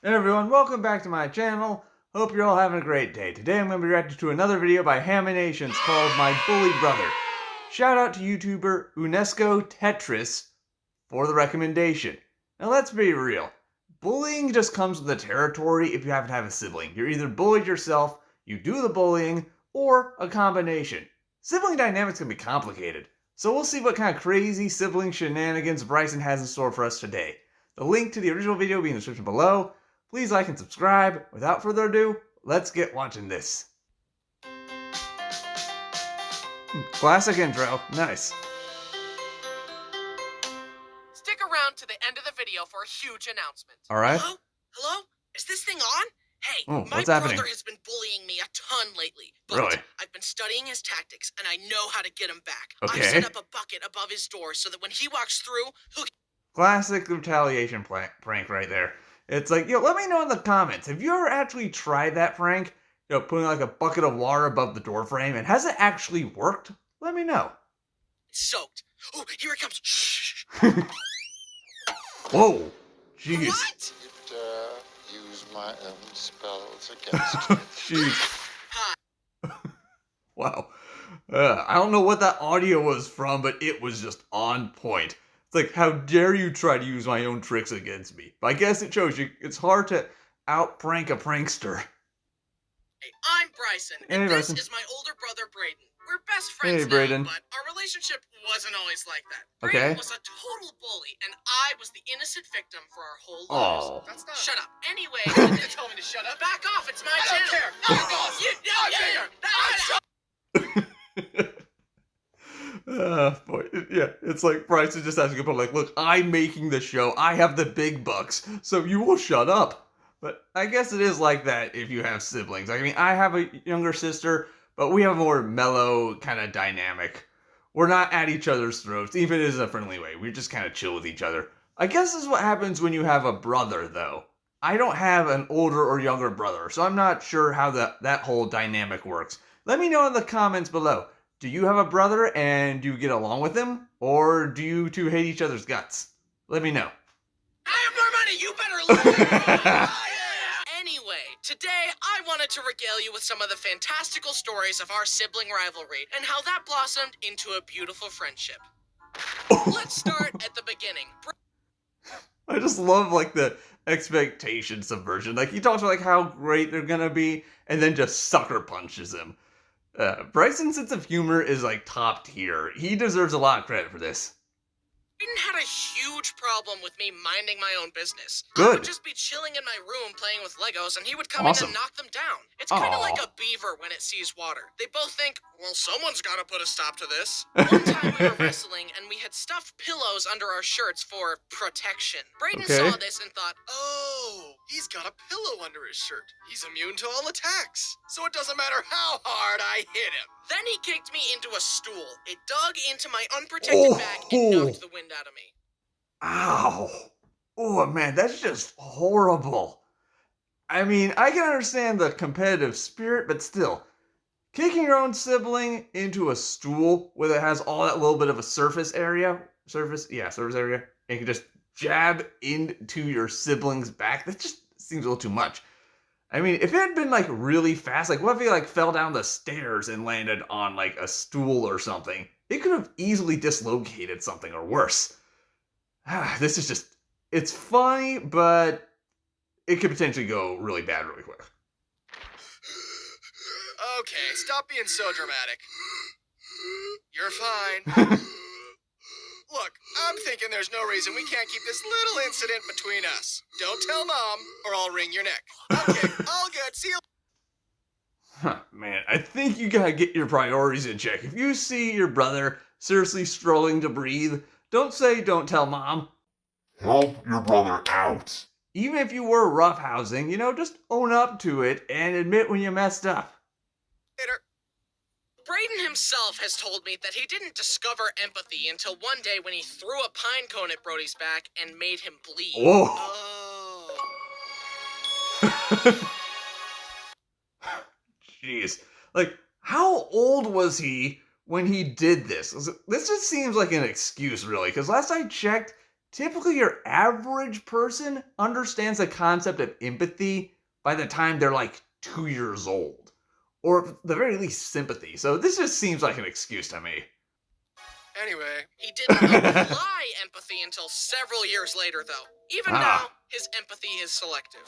Hey everyone, welcome back to my channel. Hope you're all having a great day. Today I'm going to be reacting to another video by Haminations called My Bully Brother. Shout out to YouTuber UNESCO Tetris for the recommendation. Now let's be real. Bullying just comes with the territory if you happen to have a sibling. You're either bullied yourself, you do the bullying, or a combination. Sibling dynamics can be complicated. So we'll see what kind of crazy sibling shenanigans Bryson has in store for us today. The link to the original video will be in the description below. Please like and subscribe. Without further ado, let's get watching this. Classic intro. Nice. Stick around to the end of the video for a huge announcement. Alright. Hello? Hello? Is this thing on? Hey, my what's happening? brother has been bullying me a ton lately. But Really? I've been studying his tactics, and I know how to get him back. Okay. I've set up a bucket above his door so that when he walks through, he'll... Classic retaliation prank right there. It's like, let me know in the comments. Have you ever actually tried that prank? Putting like a bucket of water above the door frame, and has it actually worked? Let me know. soaked. Oh, here it comes. Shh. Whoa. Jeez. What? Use my own spells against you. Jeez. Wow. I don't know what that audio was from, but it was just on point. It's like, how dare you try to use my own tricks against me? But I guess it shows you it's hard to out-prank a prankster. Hey, I'm Bryson, and Hey, this Bryson. is my older brother, Brayden. We're best friends Hey, Brayden. now, but our relationship wasn't always like that. Okay. Brayden was a total bully, and I was the innocent victim for our whole lives. Oh. That's not... Shut up. Anyway, you told me to shut up. Back off. It's my channel. care. Back off. Boy, yeah, it's like Bryson just has to go, like, look, I'm making the show. I have the big bucks, so you will shut up. But I guess it is like that if you have siblings. I mean, I have a younger sister, but we have a more mellow kind of dynamic. We're not at each other's throats, even in a friendly way. We just kind of chill with each other. I guess this is what happens when you have a brother, though. I don't have an older or younger brother, so I'm not sure how that whole dynamic works. Let me know in the comments below. Do you have a brother and do you get along with him? Or do you two hate each other's guts? Let me know. I have more money. You better leave. Anyway, today I wanted to regale you with some of the fantastical stories of our sibling rivalry and how that blossomed into a beautiful friendship. Let's start at the beginning. I just love, like, the expectation subversion. Like, he talks about, like, how great they're gonna be, and then just sucker punches him. Bryson's sense of humor is, like, top tier. He deserves a lot of credit for this. Brayden had a huge problem with me minding my own business. I Good. would just be chilling in my room playing with Legos, and he would come Awesome. in and knock them down. It's kind of Aw. like a beaver when it sees water. They both think, well, someone's got to put a stop to this. One time we were wrestling, and we had stuffed pillows under our shirts for protection. Brayden Okay. saw this and thought, oh, he's got a pillow under his shirt. He's immune to all attacks. So it doesn't matter how hard I hit him. Then he kicked me into a stool. It dug into my unprotected back and knocked the wind out of me. Ow. Oh, man, that's just horrible. I mean, I can understand the competitive spirit, but still. Kicking your own sibling into a stool where it has all that little bit of a surface area, and you can just jab into your sibling's back, that just seems a little too much. I mean, if it had been, like, really fast, like, what if he, like, fell down the stairs and landed on, like, a stool or something? It could have easily dislocated something or worse. This is just, it's funny, but it could potentially go really bad really quick. Okay, stop being so dramatic. You're fine. Look, I'm thinking there's no reason we can't keep this little incident between us. Don't tell Mom, or I'll wring your neck. Okay, all good. See you. Man, I think you gotta get your priorities in check. If you see your brother seriously struggling to breathe, don't say don't tell Mom. Help your brother out. Even if you were roughhousing, just own up to it and admit when you messed up. Later. Brayden himself has told me that he didn't discover empathy until one day when he threw a pine cone at Brody's back and made him bleed. Whoa. Oh. Jeez. Like, how old was he when he did this? This just seems like an excuse, really, because last I checked, typically your average person understands the concept of empathy by the time they're like 2 years old. Or at the very least sympathy. So this just seems like an excuse to me. Anyway, he didn't apply empathy until several years later, though. Even now, his empathy is selective.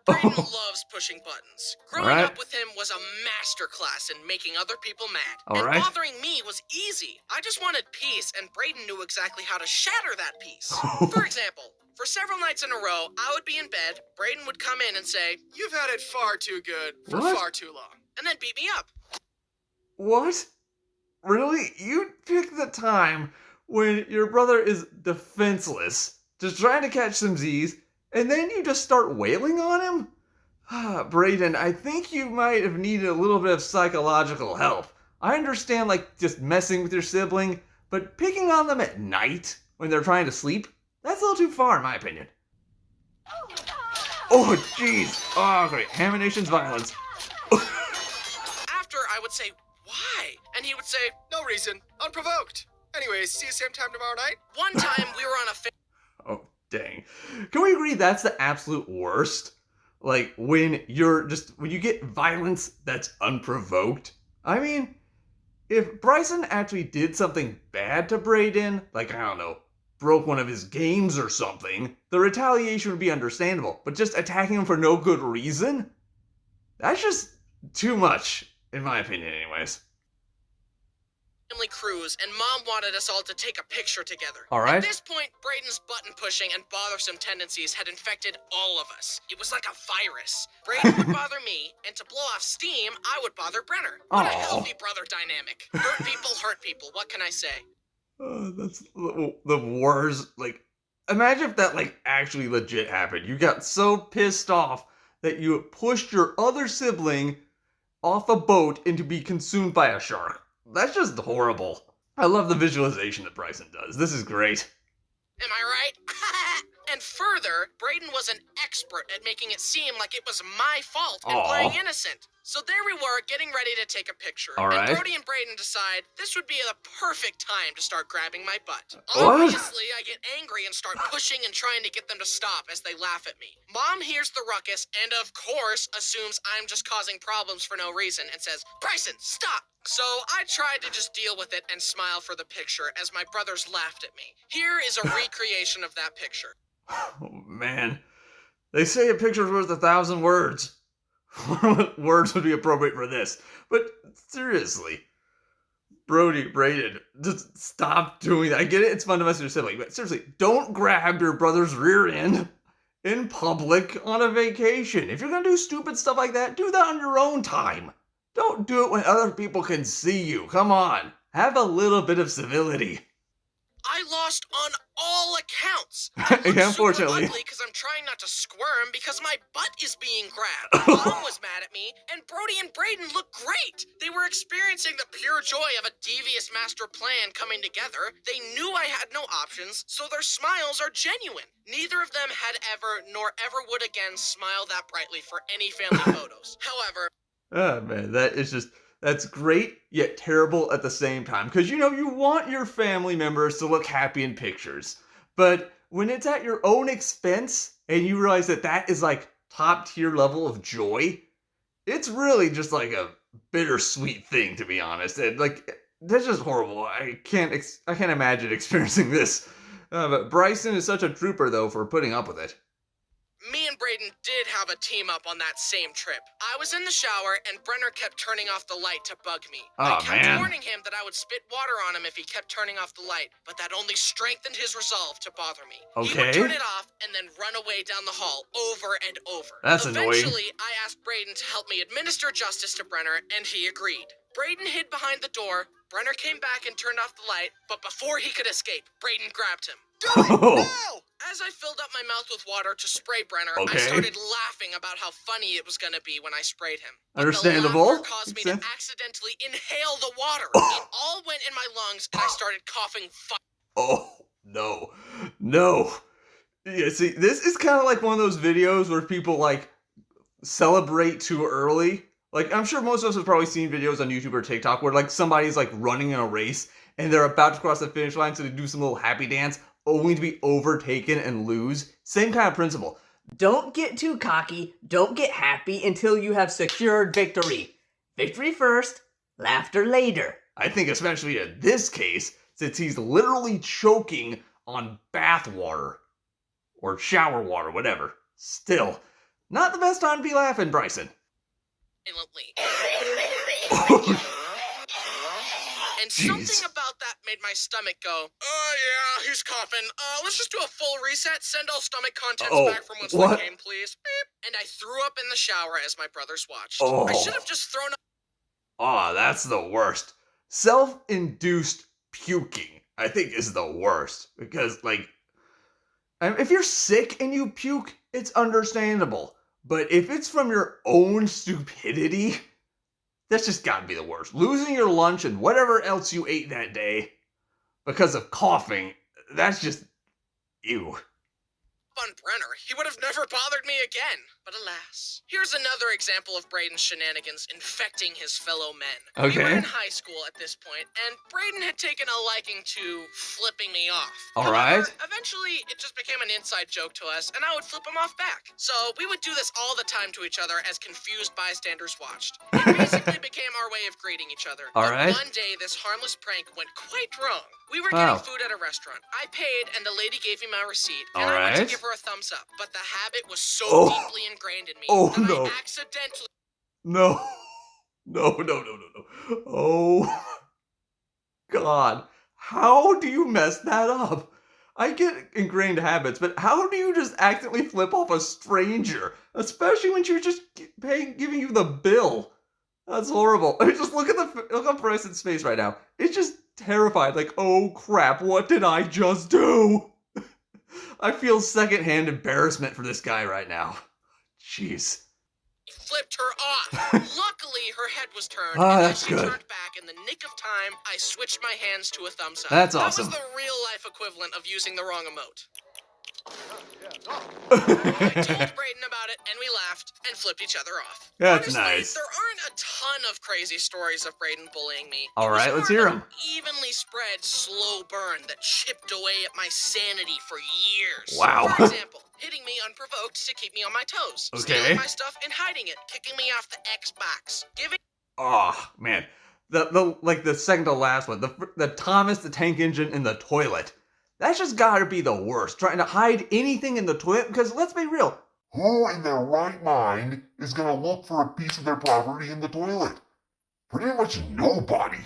Brayden loves pushing buttons. Growing up with him was a masterclass in making other people mad. And bothering me was easy. I just wanted peace, and Brayden knew exactly how to shatter that peace. For example, for several nights in a row, I would be in bed, Brayden would come in and say, "You've had it far too good for far too long," and then beat me up. What? Really? You pick the time when your brother is defenseless, just trying to catch some Z's, and then you just start wailing on him? Brayden, I think you might have needed a little bit of psychological help. I understand, like, just messing with your sibling, but picking on them at night when they're trying to sleep, that's a little too far in my opinion. Oh, jeez. Oh, great. Hamination's violence. After I would say, "Why?" And he would say, "No reason. Unprovoked. Anyways, see you same time tomorrow night." One time we were on a Oh, dang. Can we agree that's the absolute worst? Like, when you get violence that's unprovoked? I mean, if Bryson actually did something bad to Brayden, like, I don't know, broke one of his games or something, the retaliation would be understandable. But just attacking him for no good reason? That's just too much, in my opinion anyways. family cruise, and Mom wanted us all to take a picture together. All right. At this point, Brayden's button pushing and bothersome tendencies had infected all of us. It was like a virus. Brayden would bother me, and to blow off steam, I would bother Brenner. What a healthy brother dynamic. Hurt people, what can I say? That's the worst. Like, imagine if that, like, actually legit happened. You got so pissed off that you pushed your other sibling off a boat and to be consumed by a shark. That's just horrible. I love the visualization that Bryson does. This is great. Am I right? And further, Brayden was an expert at making it seem like it was my fault and playing innocent. So there we were, getting ready to take a picture. All right. And Brody and Brayden decide this would be the perfect time to start grabbing my butt. What? Obviously, I get angry and start pushing and trying to get them to stop as they laugh at me. Mom hears the ruckus and, of course, assumes I'm just causing problems for no reason and says, "Bryson, stop!" So I tried to just deal with it and smile for the picture as my brothers laughed at me. Here is a recreation of that picture. Oh, man. They say a picture's worth 1,000 words. What words would be appropriate for this? But seriously, Brody, Brayden, just stop doing that. I get it, it's fun to mess with your sibling, but seriously, don't grab your brother's rear end in public on a vacation. If you're gonna do stupid stuff like that, do that on your own time. Don't do it when other people can see you. Come on, have a little bit of civility. I lost on all accounts. Yeah, unfortunately. Super ugly because I'm trying not to squirm because my butt is being grabbed. Mom was mad at me, and Brody and Brayden looked great. They were experiencing the pure joy of a devious master plan coming together. They knew I had no options, so their smiles are genuine. Neither of them had ever, nor ever would again, smile that brightly for any family photos. However, oh man, that's great, yet terrible at the same time. Because, you want your family members to look happy in pictures. But when it's at your own expense, and you realize that that is like top tier level of joy, it's really just like a bittersweet thing, to be honest. And like, that's just horrible. I can't imagine experiencing this. But Bryson is such a trooper, though, for putting up with it. me and Brayden did have a team up on that same trip. I was in the shower, and Brenner kept turning off the light to bug me. I kept warning him that I would spit water on him if he kept turning off the light, but that only strengthened his resolve to bother me. He would turn it off and then run away down the hall over and over. That's annoying. Eventually, I asked Brayden to help me administer justice to Brenner, and he agreed. Brayden hid behind the door. Brenner came back and turned off the light, but before he could escape, Brayden grabbed him. Do it now! As I filled up my mouth with water to spray Brenner, I started laughing about how funny it was going to be when I sprayed him. But understandable. The laughter caused me to accidentally inhale the water. It all went in my lungs, and I started coughing Oh, no. No. Yeah, see, this is kind of like one of those videos where people, like, celebrate too early. Like, I'm sure most of us have probably seen videos on YouTube or TikTok where, like, somebody's, like, running in a race and they're about to cross the finish line, so they do some little happy dance. only to be overtaken and lose. Same kind of principle. Don't get too cocky, don't get happy until you have secured victory. Victory first, laughter later. I think especially in this case, since he's literally choking on bath water. Or shower water, whatever. Still, not the best time to be laughing, Bryson. And something about that made my stomach go, oh yeah, he's coughing. Let's just do a full reset. Send all stomach contents back from whence they came, please. Beep. And I threw up in the shower as my brothers watched. I should have just thrown up. Oh, that's the worst. Self-induced puking, I think, is the worst. Because, like, if you're sick and you puke, it's understandable. But if it's from your own stupidity, that's just gotta be the worst. Losing your lunch and whatever else you ate that day because of coughing, that's just ew. On Brenner, he would have never bothered me again. But alas, here's another example of Brayden's shenanigans infecting his fellow men. Okay. We were in high school at this point, and Brayden had taken a liking to flipping me off. All right. Eventually, it just became an inside joke to us, and I would flip him off back. So we would do this all the time to each other as confused bystanders watched. It basically became our way of greeting each other. All But right. one day, this harmless prank went quite wrong. We were getting food at a restaurant. I paid, and the lady gave me my receipt, and I went to give her a thumbs up. But the habit was so deeply ingrained in me that I accidentally... No. Oh, God. How do you mess that up? I get ingrained habits, but how do you just accidentally flip off a stranger? Especially when she was just giving you the bill. That's horrible. I mean, just look at Bryson's face right now. It's just terrified. Like, oh crap, what did I just do? I feel secondhand embarrassment for this guy right now. Jeez. Flipped her off. Luckily, her head was turned. Ah, and that's as she good. turned back in the nick of time, I switched my hands to a thumbs up. That's awesome. That was the real-life equivalent of using the wrong emote. I told Brayden about it, and we laughed and flipped each other off. That's Honestly, nice. there aren't a ton of crazy stories of Brayden bullying me. All right, let's hear them. Evenly spread, slow burn that chipped away at my sanity for years. Wow. For example, hitting me unprovoked to keep me on my toes. Okay. Stealing my stuff and hiding it, kicking me off the Xbox, giving... Oh, man. The second to last one. The Thomas the Tank Engine in the toilet. That's just gotta be the worst. Trying to hide anything in the toilet, because let's be real. Who in their right mind is gonna look for a piece of their property in the toilet? Pretty much nobody.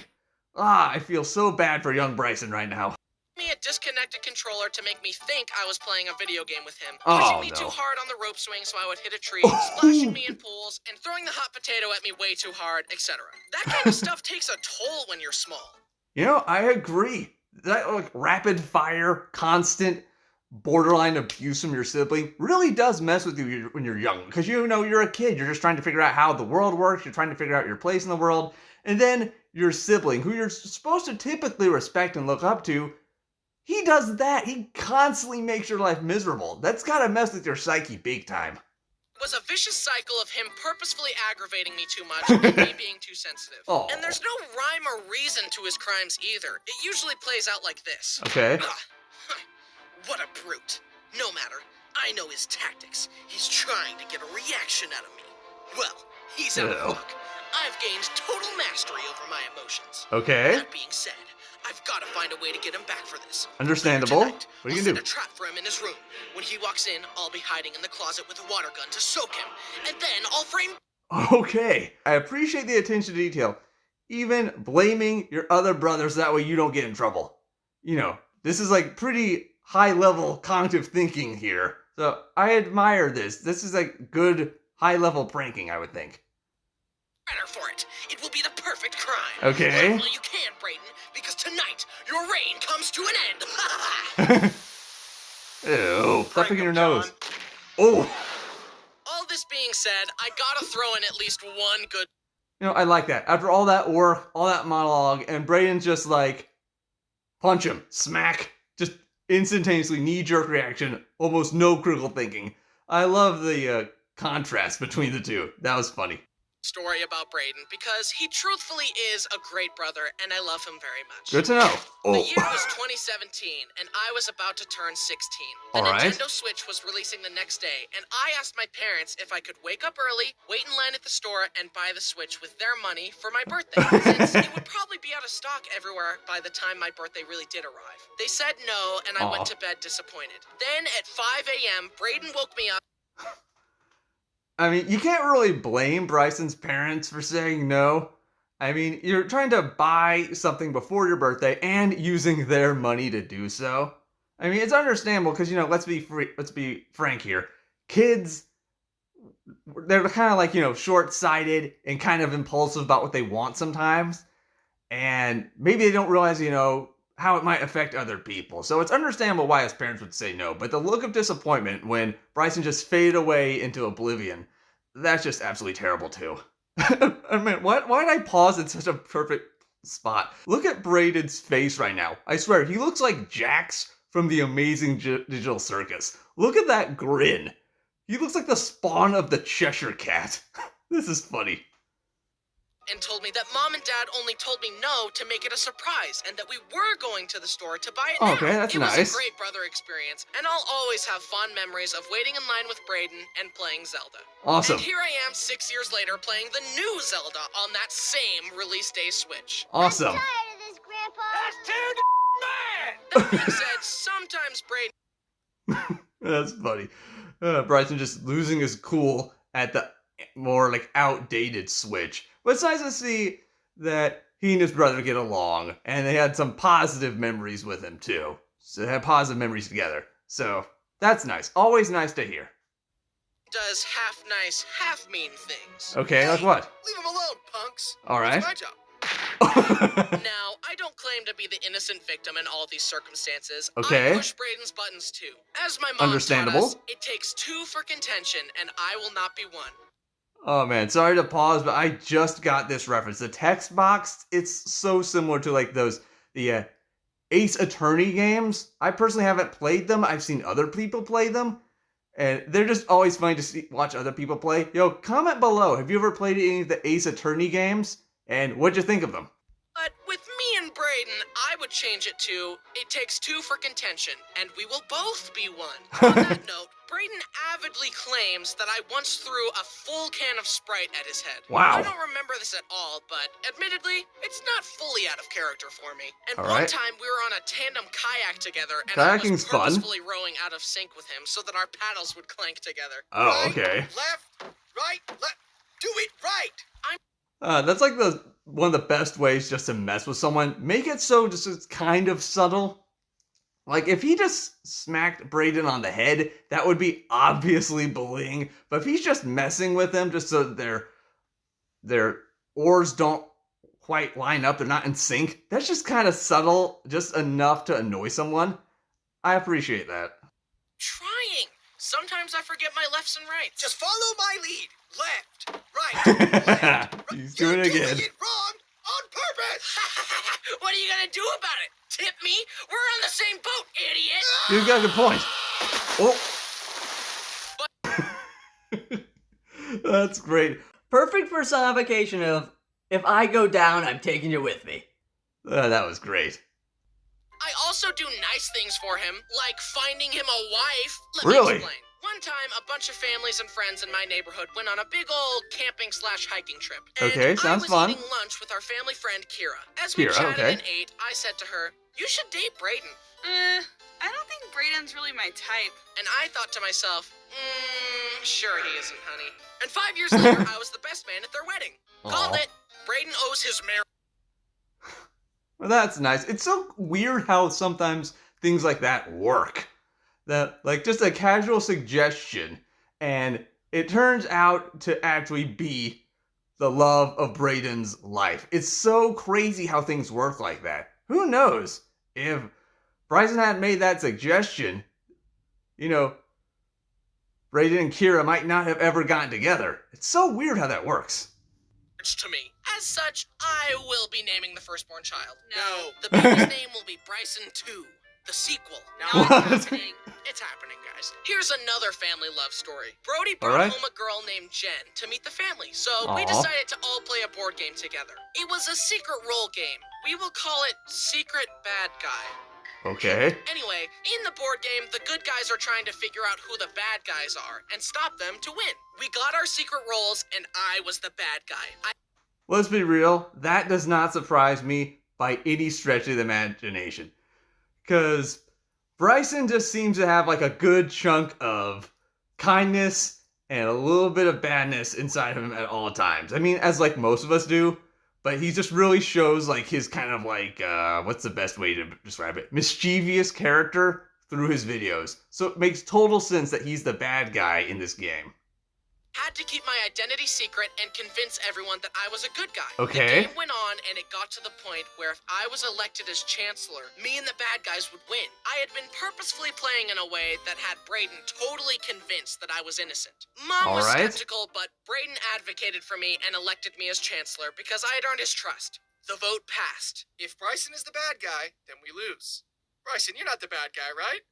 I feel so bad for young Bryson right now. me a disconnected controller to make me think I was playing a video game with him, Oh, pushing me no. too hard on the rope swing so I would hit a tree, splashing me in pools, and throwing the hot potato at me way too hard, etc. That kind of stuff takes a toll when you're small. You know, I agree. That like rapid fire, constant, borderline abuse from your sibling really does mess with you when you're young. Because you know you're a kid. You're just trying to figure out how the world works. You're trying to figure out your place in the world. And then your sibling, who you're supposed to typically respect and look up to, he does that. He constantly makes your life miserable. That's gotta mess with your psyche big time. It was a vicious cycle of him purposefully aggravating me too much and me being too sensitive. Oh. And there's no rhyme or reason to his crimes either. It usually plays out like this. Okay. What a brute. No matter. I know his tactics. He's trying to get a reaction out of me. Well, he's out of Ew. luck. I've gained total mastery over my emotions. Okay. That being said, I've got to find a way to get him back for this. Understandable. Tonight, What are you I'll gonna set do? a trap for him in his room. When he walks in, I'll be hiding in the closet with a water gun to soak him. And then I'll frame... Okay. I appreciate the attention to detail. Even blaming your other brothers, that way you don't get in trouble. You know, this is like pretty high-level cognitive thinking here. So I admire this. This is like good high-level pranking, I would think. Better for it. It will be the perfect crime. Okay. Well, you can, Brayden, because tonight your reign comes to an end. Ew. Stop Prank picking your him, nose. John. Oh. All this being said, I gotta throw in at least one good... You know, I like that. After all that work, all that monologue, and Brayden's just like, punch him, smack, just instantaneously knee-jerk reaction, almost no critical thinking. I love the contrast between the two. That was funny. story about Brayden because he truthfully is a great brother and I love him very much. Good to know. The Oh. year was 2017 and I was about to turn 16. The Alright. Nintendo Switch was releasing the next day and I asked my parents if I could wake up early, wait in line at the store, and buy the Switch with their money for my birthday, since it would probably be out of stock everywhere by the time my birthday really did arrive. They said no and I went to bed disappointed. Then at 5 a.m., Brayden woke me up. I mean, you can't really blame Bryson's parents for saying no. I mean, you're trying to buy something before your birthday and using their money to do so. I mean, it's understandable because, you know, let's be frank here. Kids, they're kind of like, you know, short-sighted and kind of impulsive about what they want sometimes. And maybe they don't realize, you know, how it might affect other people. So it's understandable why his parents would say no. But the look of disappointment when Bryson just faded away into oblivion, that's just absolutely terrible too. I mean, why did I pause at such a perfect spot? Look at Brayden's face right now. I swear, he looks like Jax from the Amazing Digital Circus. Look at that grin. He looks like the spawn of the Cheshire Cat. This is funny. And told me that Mom and Dad only told me no to make it a surprise, and that we were going to the store to buy it now. Okay, that's it nice. It was a great brother experience, and I'll always have fond memories of waiting in line with Brayden and playing Zelda. Awesome. And here I am 6 years later playing the new Zelda on that same release day Switch. Awesome. I'm tired of this, Grandpa. That's too mad! That being said, sometimes Brayden... That's funny. Bryson just losing his cool at the more like outdated Switch. But it's nice to see that he and his brother get along, and they had some positive memories with him too. So they had positive memories together. So that's nice. Always nice to hear. does half nice, half mean things. Okay, like what? Leave him alone, punks. All right. That's my job. Now, I don't claim to be the innocent victim in all these circumstances. Okay. I push Brayden's buttons too. As my mom Understandable. taught us, it takes two for contention, and I will not be one. Oh man, sorry to pause, but I just got this reference. The text box, it's so similar to like the Ace Attorney games. I personally haven't played them. I've seen other people play them, and they're just always funny to watch other people play. Yo, comment below. Have you ever played any of the Ace Attorney games? And what'd you think of them? But with me and Brayden, I would change it to, it takes two for contention, and we will both be one. On that note, Brayden avidly claims that I once threw a full can of Sprite at his head. Wow. I don't remember this at all, but admittedly, it's not fully out of character for me. And All one right. time we were on a tandem kayak together, and I was Kayaking's fun. purposefully rowing out of sync with him so that our paddles would clank together. Oh, okay. Left, right, left. Do it right! That's like one of the best ways just to mess with someone. Make it so just it's kind of subtle. Like, if he just smacked Brayden on the head, that would be obviously bullying. But if he's just messing with them just so their oars don't quite line up, they're not in sync, that's just kind of subtle, just enough to annoy someone. I appreciate that. Trying. Sometimes I forget my lefts and rights. Just follow my lead. Left, right, left. He's You're doing it again. it wrong on purpose. What are you gonna do about it? Tip me? We're on the same boat, idiot! You've got a good point. Oh. That's great. Perfect personification of, if I go down, I'm taking you with me. That was great. I also do nice things for him, like finding him a wife. Let Really? me explain. One time, a bunch of families and friends in my neighborhood went on a big old camping/hiking trip. And Okay, sounds I was fun. eating lunch with our family friend Kira. As we Kira, chatted okay. and ate, I said to her, "You should date Brayden." I don't think Brayden's really my type. And I thought to myself, sure he isn't, honey. And 5 years later, I was the best man at their wedding. Called Aw. it. Brayden owes his marriage. Well, that's nice. It's so weird how sometimes things like that work. That, like, just a casual suggestion, and it turns out to actually be the love of Brayden's life. It's so crazy how things work like that. Who knows? If Bryson hadn't made that suggestion, you know, Brayden and Kira might not have ever gotten together. It's so weird how that works. To me. As such, I will be naming the firstborn child. No. The baby's name will be Bryson 2, the sequel. No, What? it's happening. It's happening, guys. Here's another family love story. Brody brought Alright. home a girl named Jen to meet the family, so we Aw. decided to all play a board game together. It was a secret role game. We will call it Secret Bad Guy. Okay. Anyway, in the board game, the good guys are trying to figure out who the bad guys are and stop them to win. We got our secret roles, and I was the bad guy. Let's be real, that does not surprise me by any stretch of the imagination. Because Bryson just seems to have like a good chunk of kindness and a little bit of badness inside of him at all times. I mean, as like most of us do, but he just really shows like his kind of like, what's the best way to describe it? Mischievous character through his videos. So it makes total sense that he's the bad guy in this game. Had to keep my identity secret and convince everyone that I was a good guy. Okay. The game went on, and it got to the point where if I was elected as chancellor, me and the bad guys would win. I had been purposefully playing in a way that had Brayden totally convinced that I was innocent. Mom was Alright. skeptical, but Brayden advocated for me and elected me as chancellor because I had earned his trust. The vote passed. If Bryson is the bad guy, then we lose. Bryson, you're not the bad guy, right?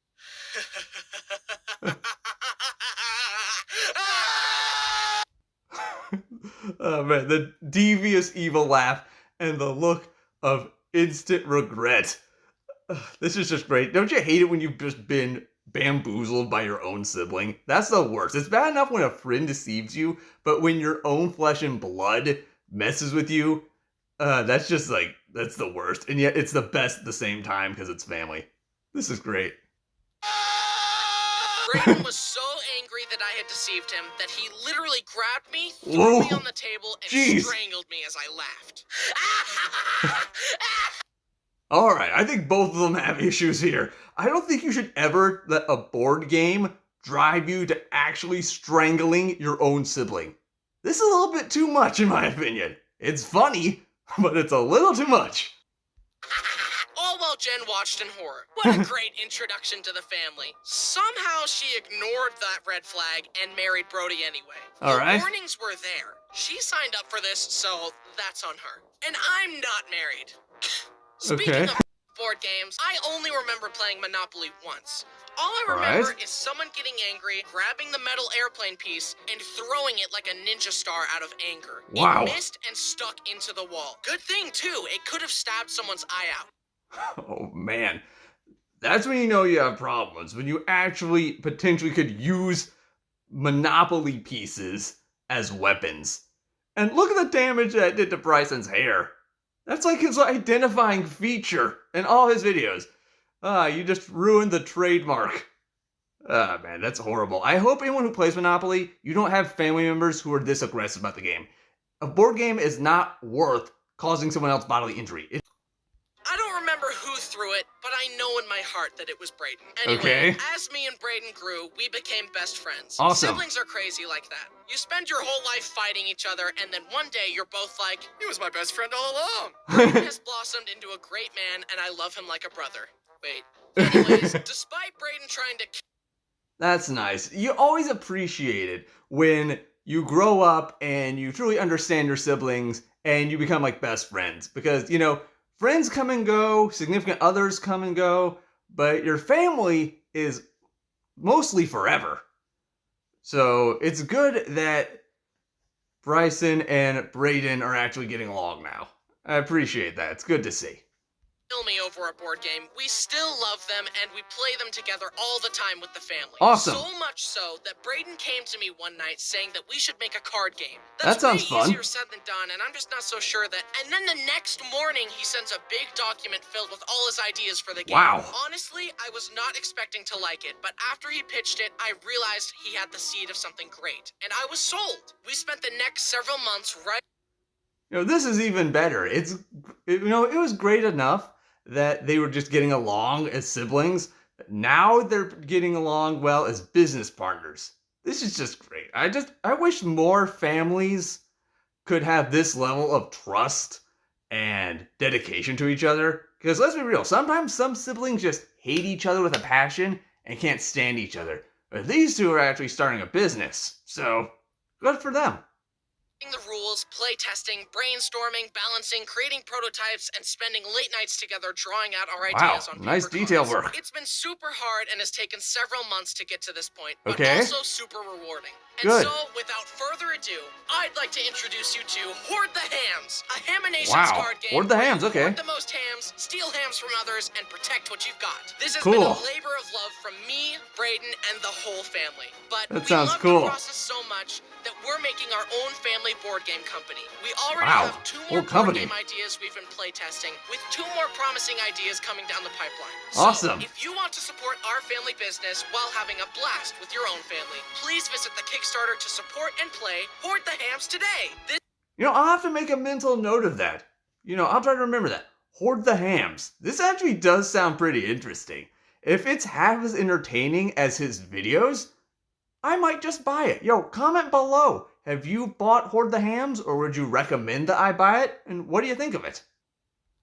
Oh man, the devious evil laugh and the look of instant regret. This is just great. Don't you hate it when you've just been bamboozled by your own sibling? That's the worst. It's bad enough when a friend deceives you, but when your own flesh and blood messes with you, that's just like, that's the worst. And yet it's the best at the same time because it's family. This is great. Brayden was so angry that I had deceived him that he literally grabbed me, threw Whoa. me on the table, and Jeez. strangled me as I laughed. Alright, I think both of them have issues here. I don't think you should ever let a board game drive you to actually strangling your own sibling. This is a little bit too much in my opinion. It's funny, but it's a little too much. All while Jen watched in horror. What a great introduction to the family. Somehow she ignored that red flag and married Brody anyway. All right. The warnings were there. She signed up for this, so that's on her. And I'm not married. Speaking Okay. of board games, I only remember playing Monopoly once. All I remember Right. is someone getting angry, grabbing the metal airplane piece, and throwing it like a ninja star out of anger. Wow. It missed and stuck into the wall. Good thing, too. It could have stabbed someone's eye out. Oh man. That's when you know you have problems. When you actually potentially could use Monopoly pieces as weapons. And look at the damage that did to Bryson's hair. That's like his identifying feature in all his videos. You just ruined the trademark. Man, that's horrible. I hope anyone who plays Monopoly, you don't have family members who are this aggressive about the game. A board game is not worth causing someone else bodily injury. I don't remember who threw it, but I know in my heart that it was Brayden. Anyway, Okay. as me and Brayden grew, we became best friends. Awesome. Siblings are crazy like that. You spend your whole life fighting each other, and then one day you're both like, He was my best friend all along. Brayden has blossomed into a great man, and I love him like a brother. Wait. Anyways, despite Brayden trying to That's nice. You always appreciate it when you grow up and you truly understand your siblings and you become like best friends. Because, you know, friends come and go, significant others come and go, but your family is mostly forever. So it's good that Bryson and Brayden are actually getting along now. I appreciate that. It's good to see. kill me over a board game, we still love them and we play them together all the time with the family. Awesome. So much so that Brayden came to me one night saying that we should make a card game. That sounds way fun. easier said than done, and I'm just not so sure that. And then the next morning, he sends a big document filled with all his ideas for the game. Wow. Honestly, I was not expecting to like it, but after he pitched it, I realized he had the seed of something great, and I was sold. We spent the next several months You know, this is even better. It was great enough that they were just getting along as siblings. Now they're getting along well as business partners. This is just great. I wish more families could have this level of trust and dedication to each other. Because let's be real, sometimes some siblings just hate each other with a passion and can't stand each other. But these two are actually starting a business, so good for them. The rules, play testing, brainstorming, balancing, creating prototypes, and spending late nights together drawing out our ideas on paper nice detail cards. work. It's been super hard and has taken several months to get to this point, but Okay. also super rewarding. And Good. so, without further ado, I'd like to introduce you to Hoard the Hams, a Haminations Wow. card game. Hoard the where you Hams, okay. Hoard the most hams, steal hams from others, and protect what you've got. This has Cool. been a labor of love from me, Brayden, and the whole family. But That we sounds love cool. the process so much that we're making our own family board game company. We already Wow, have 2 whole more board company. game ideas we've been playtesting, with 2 more promising ideas coming down the pipeline. Awesome. So, if you want to support our family business while having a blast with your own family, please visit the Kickstarter to support and play Hoard the Hams today. This I'll have to make a mental note of that. I'll try to remember that. Hoard the Hams. This actually does sound pretty interesting. If it's half as entertaining as his videos, I might just buy it. Comment below. Have you bought Hoard the Hams, or would you recommend that I buy it? And what do you think of it?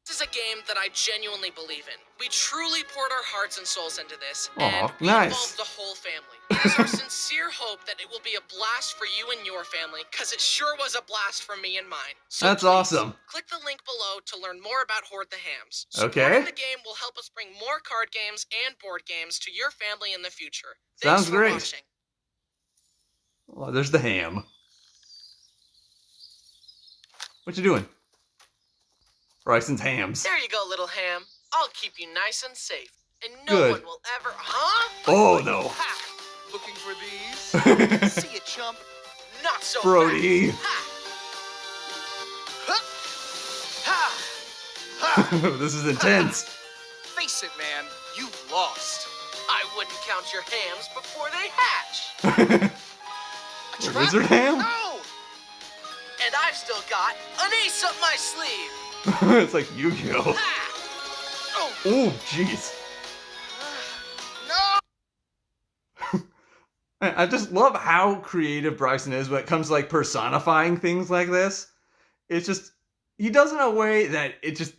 is a game that I genuinely believe in. We truly poured our hearts and souls into this, Aw, and we nice. involved the whole family. It is our sincere hope that it will be a blast for you and your family, because it sure was a blast for me and mine. So That's please, awesome. Click the link below to learn more about Hoard the Hams. Okay. Supporting the game will help us bring more card games and board games to your family in the future. Sounds Thanks for great. watching. Oh, there's the ham. What you doing? Bryson's hams. There you go, little ham. I'll keep you nice and safe. And no Good. one will ever... Huh? Oh, no. Ha! Looking for these? See ya, chump. Not so Brody. fast. Ha! Ha! Ha! This is intense. Face it, man. You've lost. I wouldn't count your hams before they hatch. A trap? Lizard ham? No! And I've still got an ace up my sleeve. It's like Yu-Gi-Oh. Ha! Oh, Oh, jeez. no! I just love how creative Bryson is when it comes to like personifying things like this. It's just, he does it in a way that it's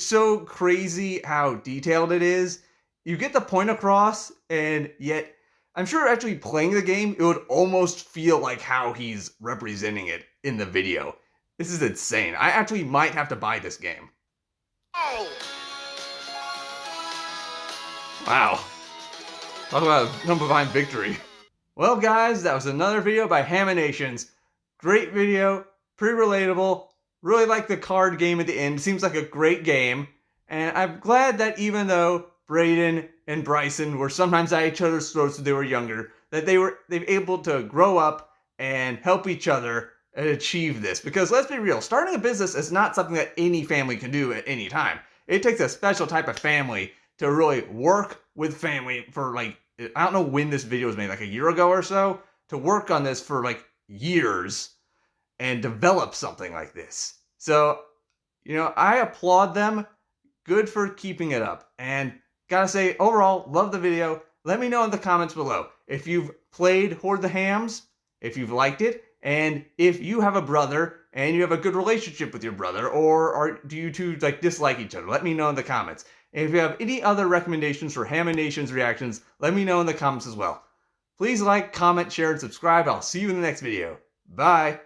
so crazy how detailed it is. You get the point across, and yet I'm sure actually playing the game, it would almost feel like how he's representing it in the video. This is insane. I actually might have to buy this game. Oh! Wow. Talk about a divine victory. Well, guys, that was another video by Haminations. Great video, pretty relatable. Really like the card game at the end. Seems like a great game. And I'm glad that even though Brayden and Bryson were sometimes at each other's throats when they were younger, that they've able to grow up and help each other and achieve this. Because let's be real, starting a business is not something that any family can do at any time. It takes a special type of family to really work with family for like, I don't know when this video was made, like a year ago or so, to work on this for like years and develop something like this. So, I applaud them. Good for keeping it up. And gotta say, overall, love the video. Let me know in the comments below if you've played Hoard the Hams, if you've liked it, and if you have a brother and you have a good relationship with your brother, or do you two like dislike each other? Let me know in the comments. And if you have any other recommendations for Haminations reactions, let me know in the comments as well. Please like, comment, share, and subscribe. I'll see you in the next video. Bye.